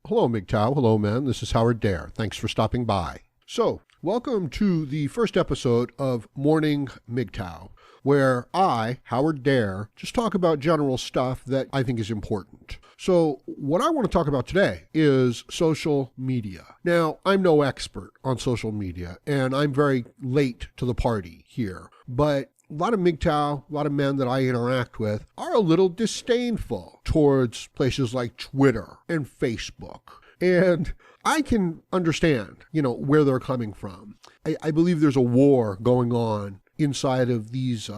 Hello, MGTOW. Hello, men. This is Howard Dare. Thanks for stopping by. So, welcome to the first episode of Morning MGTOW, where I, Howard Dare, just talk about general stuff that I think is important. So, what I want to talk about today is social media. Now, I'm no expert on social media, and I'm very late to the party here, but a lot of MGTOW, a lot of men that I interact with are a little disdainful towards places like Twitter and Facebook. And I can understand, where they're coming from. I believe there's a war going on inside of these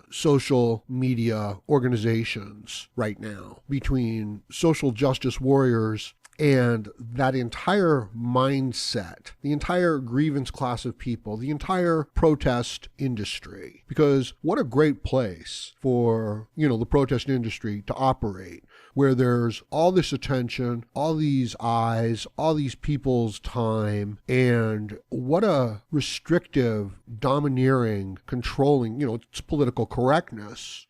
social media organizations right now between social justice warriors and that entire mindset, the entire grievance class of people, the entire protest industry. Because what a great place for, the protest industry to operate, where there's all this attention, all these eyes, all these people's time, and what a restrictive, domineering, controlling, it's political correctness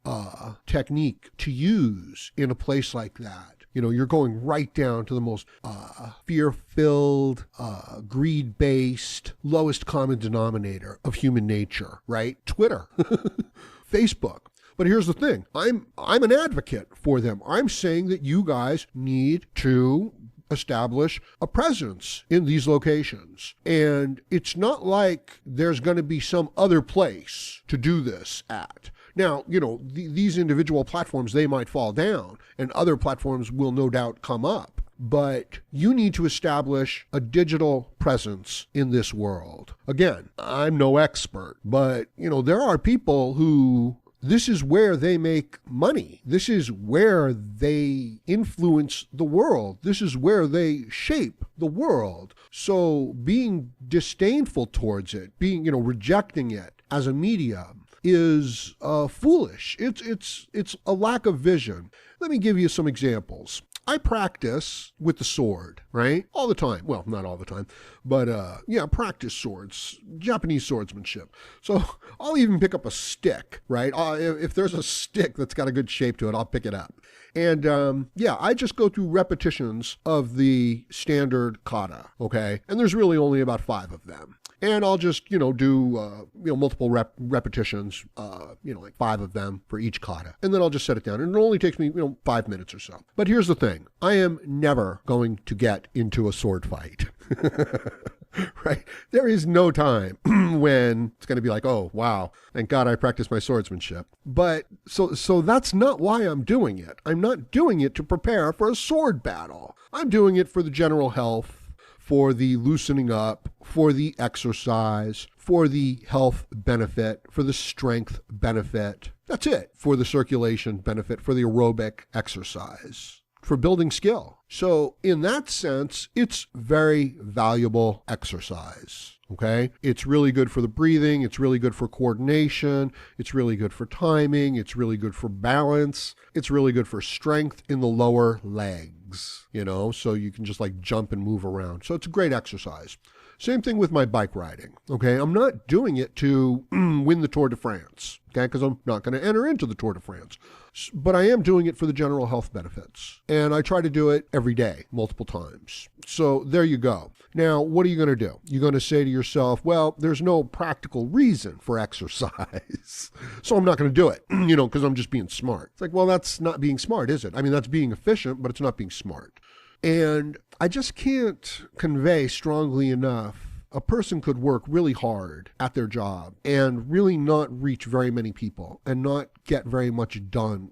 technique to use in a place like that. You're going right down to the most fear-filled, greed-based, lowest common denominator of human nature, right? Twitter, Facebook. But here's the thing. I'm an advocate for them. I'm saying that you guys need to establish a presence in these locations. And it's not like there's going to be some other place to do this at. Now, these individual platforms, they might fall down, and other platforms will no doubt come up. But you need to establish a digital presence in this world. Again, I'm no expert, but, there are people who this is where they make money. This is where they influence the world. This is where they shape the world. So being disdainful towards it, rejecting it as a medium, is foolish. It's a lack of vision. Let me give you some examples. I practice with the sword, right? All the time. Well, not all the time, but practice swords, Japanese swordsmanship. So I'll even pick up a stick, right? If there's a stick that's got a good shape to it, I'll pick it up. And I just go through repetitions of the standard kata, okay? And there's really only about 5 of them. And I'll just, do, multiple repetitions, like 5 of them for each kata. And then I'll just set it down. And it only takes me, 5 minutes or so. But here's the thing. I am never going to get into a sword fight. Right? There is no time when it's going to be like, oh, wow, thank God I practiced my swordsmanship. But so that's not why I'm doing it. I'm not doing it to prepare for a sword battle. I'm doing it for the general health, for the loosening up, for the exercise, for the health benefit, for the strength benefit. That's it. For the circulation benefit, for the aerobic exercise, for building skill. So in that sense, it's very valuable exercise. Okay? It's really good for the breathing. It's really good for coordination. It's really good for timing. It's really good for balance. It's really good for strength in the lower legs, so you can just like jump and move around. So it's a great exercise. Same thing with my bike riding. Okay? I'm not doing it to win the Tour de France. Okay? Because I'm not going to enter into the Tour de France. But I am doing it for the general health benefits. And I try to do it every day, multiple times. So there you go. Now, what are you going to do? You're going to say to yourself, well, there's no practical reason for exercise. So I'm not going to do it, because I'm just being smart. It's like, well, that's not being smart, is it? I mean, that's being efficient, but it's not being smart. And I just can't convey strongly enough. A person could work really hard at their job and really not reach very many people and not get very much done.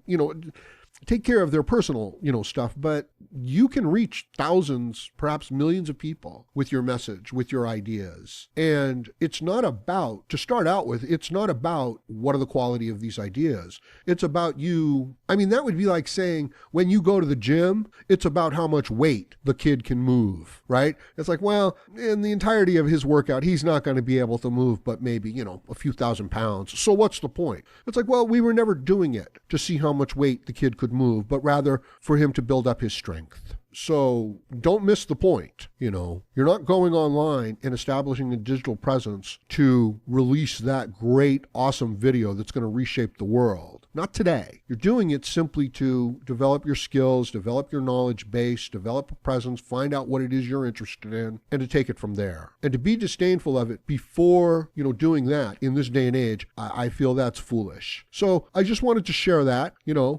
Take care of their personal, stuff, but you can reach thousands, perhaps millions of people with your message, with your ideas. And it's not about, to start out with, it's not about what are the quality of these ideas. It's about you. I mean, that would be like saying when you go to the gym, it's about how much weight the kid can move, right? It's like, well, in the entirety of his workout, he's not going to be able to move, but maybe, a few thousand pounds. So what's the point? It's like, well, we were never doing it to see how much weight the kid could move, but rather for him to build up his strength. So don't miss the point. You're not going online and establishing a digital presence to release that great, awesome video that's going to reshape the world. not today. You're doing it simply to develop your skills, develop your knowledge base, develop a presence, find out what it is you're interested in, and to take it from there. And to be disdainful of it before, doing that in this day and age, I feel that's foolish. So I just wanted to share that,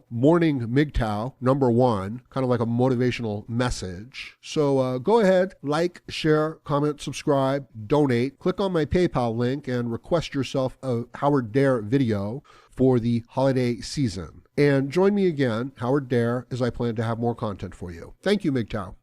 morning MGTOW, number 1, kind of like a motivational message. So go ahead, like, share, comment, subscribe, donate, click on my PayPal link and request yourself a Howard Dare video for the holiday season. And join me again, Howard Dare, as I plan to have more content for you. Thank you, MGTOW.